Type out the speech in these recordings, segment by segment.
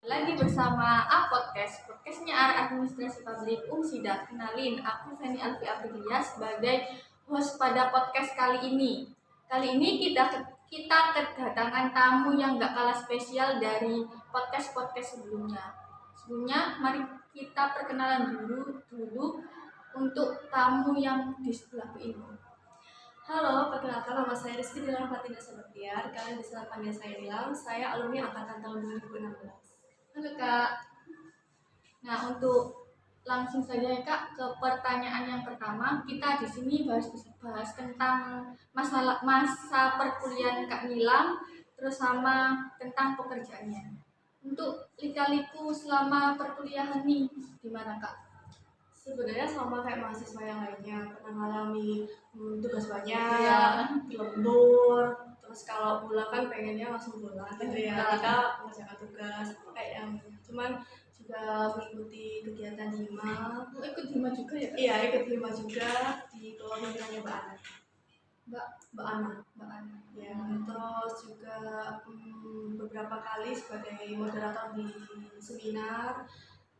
Lagi bersama podcastnya Arah Administrasi Publik Umsida. Kenalin, aku Feni Alfi Aprilia sebagai host pada podcast kali ini. Kali ini kita kedatangan tamu yang gak kalah spesial dari podcast sebelumnya. Sebelumnya, mari kita perkenalan dulu untuk tamu yang di sebelah ini. Halo, perkenalkan nama saya Rizky Dilan Fatina Sebetiar. Kalian bisa panggil saya Dilan. Saya alumni angkatan tahun 2016. Halo Kak. Nah, untuk langsung saja ya Kak ke pertanyaan yang pertama. Kita di sini bahas tentang masa perkuliahan Kak Nilam, terus sama tentang pekerjaannya. Untuk lika-liku selama perkuliahan nih gimana Kak? Sebenarnya sama kayak mahasiswa yang lainnya, pernah mengalami tugas banyak, Ya. lembur, terus kalau pulang kan pengennya langsung pulang gitu ya. Ya. Kita mengerjakan tugas, kayak yang cuman juga mengikuti kegiatan hima. Ikut hima juga ya Kak? Iya, ikut hima juga di bawah pimpinan Mbak Ana. Ya, terus juga beberapa kali sebagai moderator di seminar,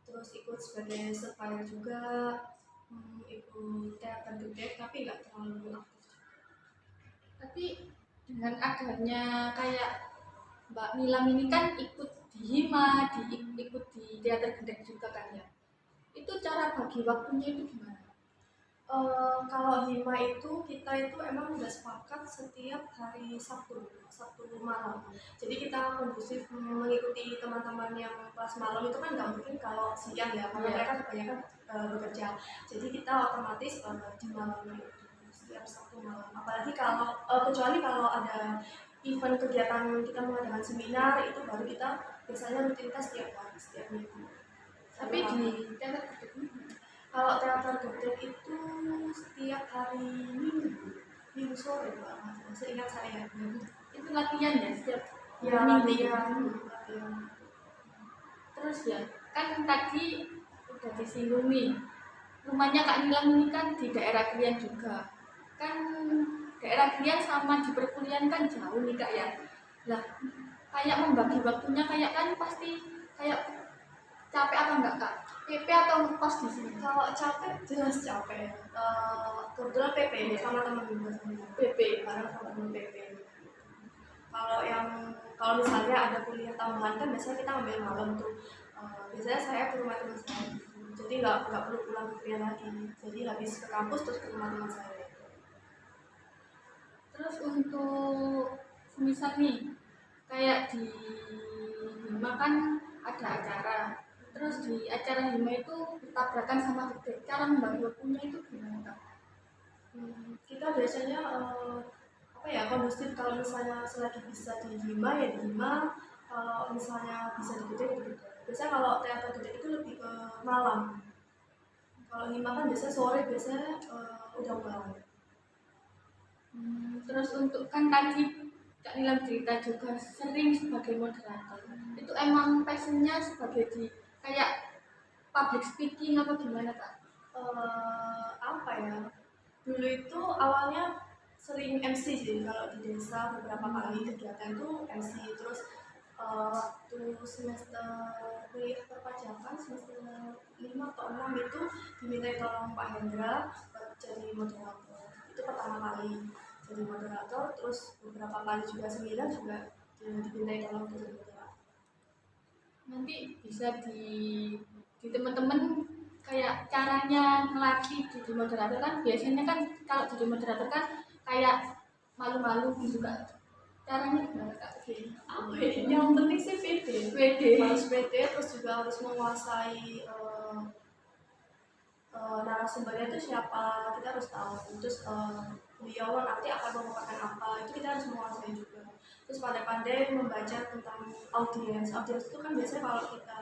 terus ikut sebagai surveyor juga, ikut teater gede tapi nggak terlalu aktif. Tapi dengan adanya kayak Mbak Nilam ini kan ikut di hima, ikut di teater gedek juga kan ya. Itu cara bagi waktunya itu gimana? Kalau hima itu kita itu emang udah sepakat setiap hari Sabtu malam. Jadi kita kondusif mengikuti teman-teman yang kelas malam itu kan nggak mungkin kalau siang ya, karena mereka kebanyakan bekerja. Jadi kita otomatis di malam itu setiap Sabtu malam. Apalagi kalau kecuali kalau ada event kegiatan kita mengadakan seminar itu baru kita biasanya rutinitas setiap hari setiap minggu. Tapi di teater gedek ini Kalau teater gede itu setiap hari minggu sore Mbak, seingat saya. itu latihan ya setiap Ya, latihan. Terus ya, kan tadi udah disinggung nih, rumahnya Kak Nilam ini kan di daerah Krian juga. Kan daerah Krian sama di perkuliahan kan jauh nih Kak ya. Lah, kayak membagi waktunya kayak kan pasti kayak capek apa enggak Kak? PP atau ngekos di sini? Kalau capek jelas capek. Kebetulan PP sama teman juga PP. bareng sama teman PP. Kalau misalnya ada kuliah tambahan kan biasanya kita ambil malam tuh. Biasanya saya ke rumah teman saya. Jadi nggak perlu pulang ke Krian lagi. Jadi habis ke kampus terus ke rumah teman saya. Terus untuk semisal nih, kayak di Hima kan ada acara. Terus di acara Hima itu tabrakan sama gede. Cara membagi waktunya itu gimana Kak? Kita biasanya kondusif kalau misalnya selagi bisa di hima ya di hima, kalau misalnya bisa di gede ya di gede. Biasanya kalau teater gede itu lebih ke malam. Kalau hima kan biasanya sore, biasanya udah malam. Terus untuk kan tadi Kak Nilam cerita juga sering sebagai moderator. Itu emang passionnya sebagai di kayak public speaking apa gimana Kak? Apa ya? Dulu itu awalnya sering MC sih kalau di desa, beberapa kali kegiatan itu MC. Terus waktu semester kuliah perpajakan semester 5 atau 6 itu diminta tolong Pak Hendra buat jadi moderator. Itu pertama kali jadi moderator, terus beberapa kali juga seminar juga diminta tolong untuk jadi moderator. Nanti bisa di teman-teman kayak caranya ngelatih jadi moderator kan biasanya kan kalau jadi moderator kan kayak malu-malu gitu Kak. Caranya gimana Kak? Apa ya? Yang penting sih pede. Harus pede, terus juga harus menguasai narasumbernya itu siapa, kita harus tahu. Terus beliau nanti akan mengungkapkan apa, itu kita harus menguasai juga. Terus pandai-pandai membaca tentang audiens itu kan biasanya kalau kita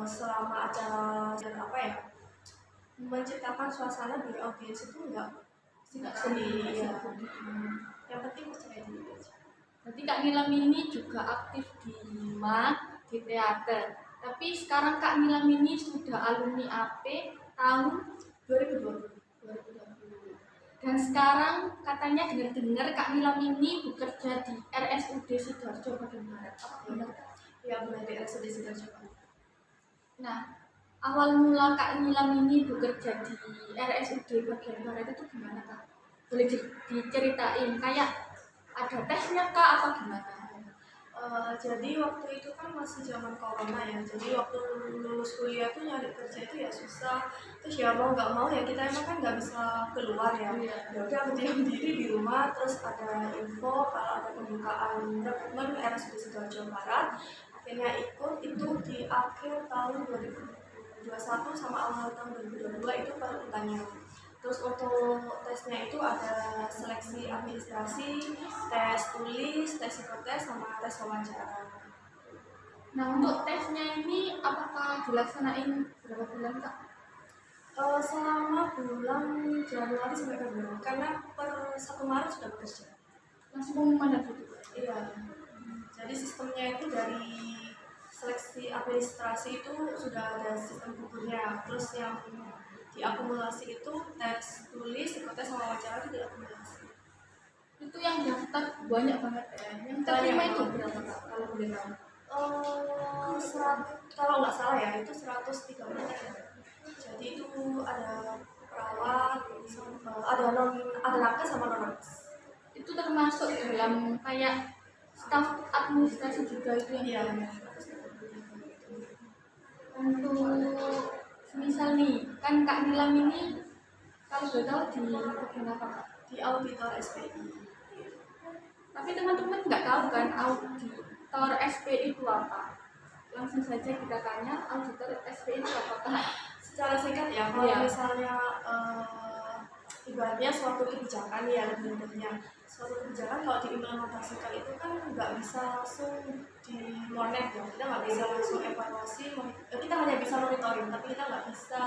selama acara apa ya, menciptakan suasana di audiens itu nggak sendiri ya. Yang penting percaya diri aja. Berarti Kak Nilam ini juga aktif di Hima, di teater. Tapi sekarang Kak Nilam ini sudah alumni AP tahun 2020. Dan sekarang katanya dengar-dengar Kak Nilam ini bekerja di RSUD Sidoarjo bagian barat. Apa benar Kak? Ya mulai di RSUD Sidoarjo. Nah, awal mula Kak Nilam ini bekerja di RSUD bagian barat itu gimana Kak? Boleh diceritain kayak ada tesnya Kak apa gimana? Jadi waktu itu kan masih zaman corona ya, jadi waktu lulus kuliah tuh nyari kerja itu ya susah. Terus ya mau nggak mau ya kita emang kan nggak bisa keluar ya. Iya. Ya udah aku diam diri di rumah. Terus ada info kalau ada pembukaan rekrutmen RSUD Sidoarjo Barat, akhirnya ikut itu di akhir tahun 2021 sama awal tahun 2022 itu perebutannya. Terus untuk tesnya itu ada seleksi administrasi, tes tulis, tes psikotes, sama tes wawancara. Nah, untuk tesnya ini apakah dilaksanain berapa bulan Kak? Selama bulan Januari sampai Februari, karena per 1 Maret sudah bekerja. Langsung pengumuman gitu? Iya. Jadi sistemnya itu dari seleksi administrasi itu sudah ada sistem gugurnya. Terus yang diakumulasi itu tes tulis, psikotes, sama wawancara itu diakumulasi. Itu yang daftar banyak banget ya. Yang terima itu berapa Kak? Kalau boleh tahu? Kalau nggak salah ya itu 103 menit. Jadi itu ada perawat, ada nakes sama non nakes. Itu termasuk dalam kayak staf administrasi juga itu yang Iya. untuk misal nih kan Kak Nilam ini kalau boleh tahu di bagian apa Kak? Di auditor SPI. Tapi teman-teman nggak tahu kan auditor SPI itu apa? Langsung saja kita tanya auditor SPI itu apa Kak? Secara singkat ya, kalau Iya. misalnya ibaratnya suatu kebijakan ya lebih mudahnya. Suatu kebijakan kalau diimplementasikan itu kan nggak bisa langsung dimonet ya, kita nggak bisa langsung evaluasi, kita hanya bisa monitoring, tapi kita nggak bisa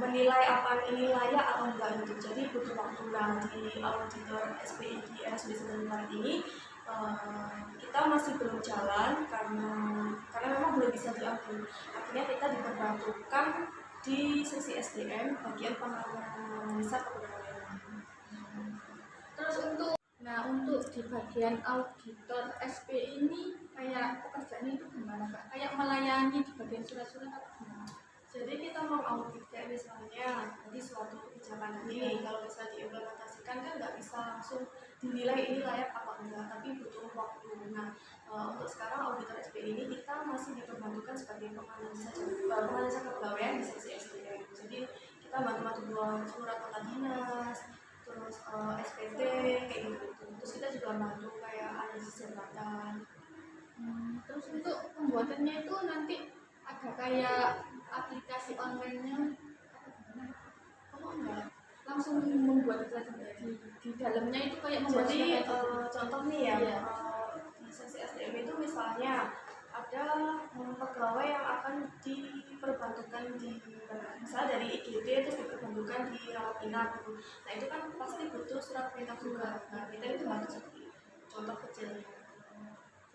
menilai apa ini layak atau enggak gitu. Jadi butuh waktu. Nah, di auditor SPI di RSUD Sidoarjo ini kita masih belum jalan karena memang belum bisa diaudit. Akhirnya kita diperbantukan di sesi SDM bagian penganalisa kepegawaian. Terus untuk di bagian auditor SPI ini kayak pekerjaannya itu gimana Kak? Kayak melayani di bagian surat-surat apa gimana? Jadi kita mengaudit kayak misalnya tadi suatu kebijakan ini kalau bisa diimplementasikan kan nggak bisa langsung dinilai ini layak apa enggak, tapi butuh waktu. Nah, untuk sekarang auditor SPI ini kita masih diperbantukan sebagai penganalisa kepegawaian di sisi SDM. Jadi kita bantu-bantu buat surat tata dinas, terus SPT kayak gitu. Terus kita juga bantu kayak analisis jabatan. Terus untuk pembuatannya itu nanti ada kayak aplikasi online-nya apa gimana? Oh enggak. Langsung membuat itu aja nggak? Di dalamnya itu kayak membuat Jadi surat aja. contoh nih ya, Iya. di sesi SDM itu misalnya ada pegawai yang akan diperbantukan di misalnya dari IGD terus diperbantukan di rawat inap gitu. Nah itu kan pasti butuh surat perintah juga. Nah kita itu bantu seperti itu. Contoh kecilnya.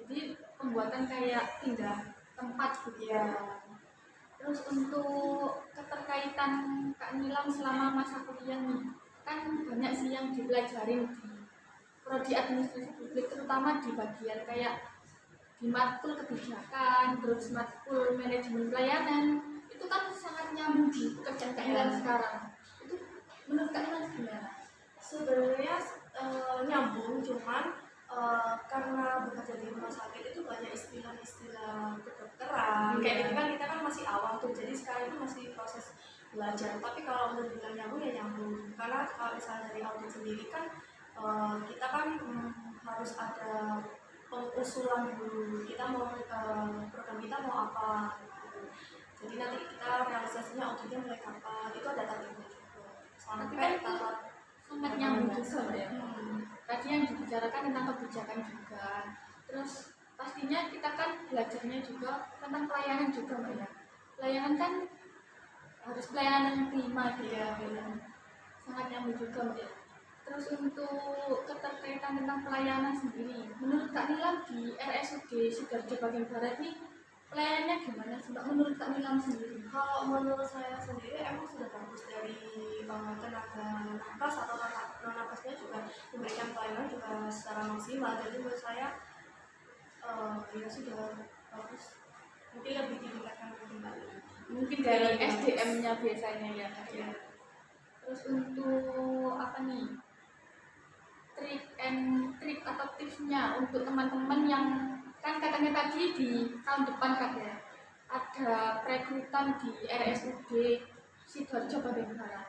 Jadi pembuatan kayak pindah tempat gitu Ya. Terus untuk keterkaitan Kak Nilam selama masa kuliah nih, kan banyak sih yang dipelajarin di prodi administrasi publik, terutama di bagian kayak di matkul kebijakan, terus matkul manajemen pelayanan, itu kan sangat nyambung di pekerjaan Kak Nilam sekarang. Itu menurut Kak Nilam gimana? Sebenarnya nyambung, cuman karena bekerja di rumah sakit itu banyak istilah-istilah kedokteran. Kayak gitu kan kita kan masih awam tuh, jadi sekarang itu masih proses belajar. Tapi kalau untuk bilang nyambung ya nyambung. Karena kalau misalnya dari audit sendiri kan kita kan harus ada pengusulan dulu. Kita mau program kita mau apa. Jadi nanti kita realisasinya auditnya mulai kapan itu ada targetnya juga. Tapi kan Sampai itu tahap sangat nyambung juga ya. Tadi yang dibicarakan tentang kebijakan juga, terus pastinya kita kan belajarnya juga tentang pelayanan juga Mbak ya. Pelayanan kan harus pelayanan yang prima gitu ya, sangat nyambung juga Mbak ya. Terus untuk keterkaitan tentang pelayanan sendiri, menurut Kak Nilam di RSUD Sidoarjo bagian barat ini pelayanannya gimana sih Mbak menurut Kak Nilam sendiri? Kalau menurut saya sendiri emang sudah bagus dari tenaga napas atau non napasnya juga memberikan pelayanan juga secara maksimal. Jadi menurut saya Ya sudah bagus, mungkin lebih ditingkatkan kembali. Mungkin dari SDM-nya biasanya ya. Ya. Terus untuk apa nih, trik atau tipsnya untuk teman-teman yang kan katanya tadi di tahun depan kan ya ada perekrutan di RSUD Sidoarjo Barat.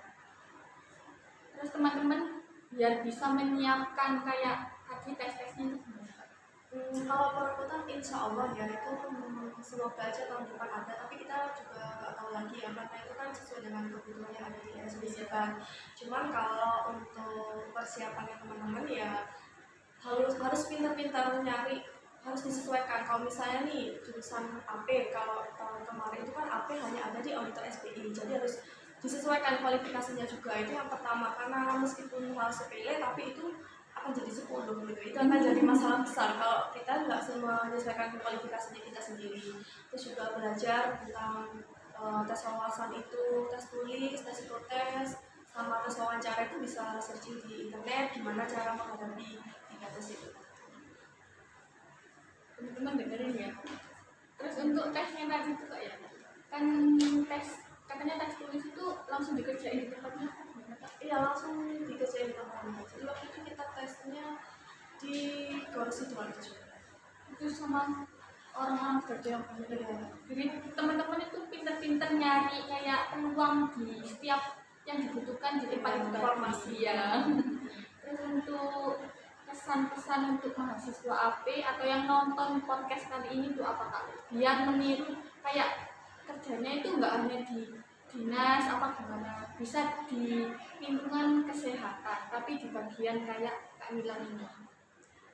Terus teman-teman biar bisa menyiapkan kayak tadi tes-tesnya itu gimana? Kalau perekrutan insya Allah ya itu semoga aja tahun depan ada, tapi kita juga nggak tahu lagi ya karena itu kan sesuai dengan kebutuhan yang ada di SBC kan. Cuman kalau untuk persiapannya teman-teman ya harus pintar-pintar nyari, harus disesuaikan. Kalau misalnya nih jurusan AP, kalau tahun kemarin itu kan AP hanya ada di auditor SPI, jadi harus disesuaikan kualifikasinya juga. Itu yang pertama, karena meskipun hal sepele tapi itu akan jadi 10 gitu, itu akan jadi masalah besar kalau kita nggak semua menyesuaikan kualifikasinya kita sendiri. Terus juga belajar tentang tes wawasan itu, tes tulis, tes psikotes, sama tes wawancara itu bisa searching di internet gimana cara menghadapi tiga tes itu. Teman-teman dengerin ya. Terus untuk tesnya tadi itu kak ya, kan tes katanya tes tulis itu langsung dikerjain di tempatnya. Iya langsung dikerjain di tempatnya. Jadi waktu itu kita tesnya di Gor Sidoarjo. Itu sama orang-orang kerja yang berbeda. Jadi teman-teman itu pinter-pinter nyari kayak peluang di setiap yang dibutuhkan di tempat itu informasi ya. Terus untuk pesan-pesan untuk mahasiswa AP atau yang nonton podcast kali ini itu apa kak? Biar meniru kayak kerjanya itu nggak hanya di dinas apa gimana, bisa di lingkungan kesehatan tapi di bagian kayak Kak Nilam ini.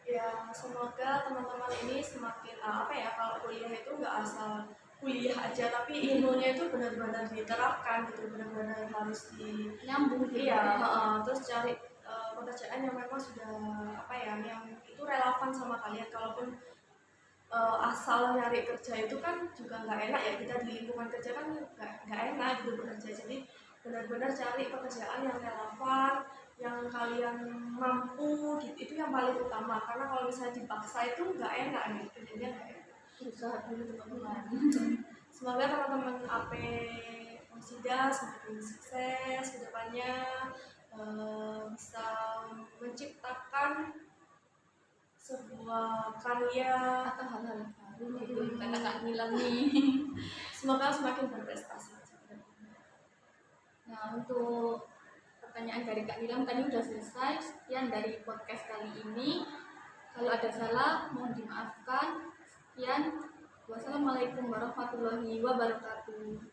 Ya semoga teman-teman ini semakin apa ya, kalau kuliah itu nggak asal kuliah aja tapi ilmunya itu benar-benar diterapkan gitu, benar-benar harus di Nyambung gitu. iya terus cari pekerjaan yang memang sudah apa ya, yang itu relevan sama kalian. Kalaupun asal nyari kerja itu kan juga nggak enak ya, kita di lingkungan kerja kan nggak enak gitu bekerja. Jadi benar-benar cari pekerjaan yang relevan, yang kalian mampu gitu, itu yang paling utama. Karena kalau misalnya dipaksa itu nggak enak gitu, jadinya nggak enak. Berusaha dulu teman-teman. Semoga teman-teman AP Musida semakin sukses ke depannya, bisa menciptakan sebuah karya Atau hal-hal baru gitu kata Kak Nilam nih. semoga semakin berprestasi. Nah untuk pertanyaan dari Kak Nilam tadi udah selesai. Sekian dari podcast kali ini. Kalau ada salah mohon dimaafkan. Sekian. Wassalamualaikum warahmatullahi wabarakatuh.